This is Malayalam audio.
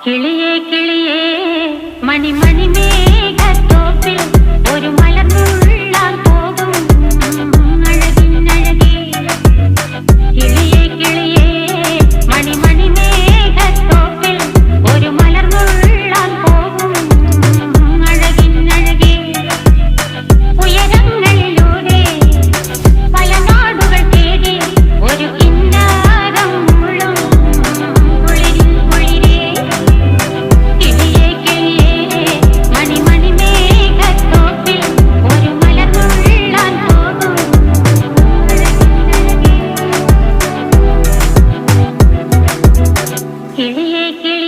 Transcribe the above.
കിളിയേ കിളിയേ മണിമണി മേഘത്തോപ്പിൽ ഒരു മലർന്നുള്ളാൻ പോകും അഴകിനഴകേ. കിളിയേ കിളിയേ മണിമണി മേഘത്തോപ്പിൽ ഒരു മലർന്നുള്ളാൻ പോകും അഴകിനഴകേ. ഉയരങ്ങളിലൂടെ പല നാടുകൾ തേടി ഒരു കിന്നാരം മുള്ളും കുളിരിൽ കുളിരേ. കിളിയേ കിളിയേ മണിമണി മേഘത്തോപ്പിൽ ഒരു മലർന്നുള്ളാൻ പോകും അഴകിനഴകേ. കിളിയേ കിളിയേ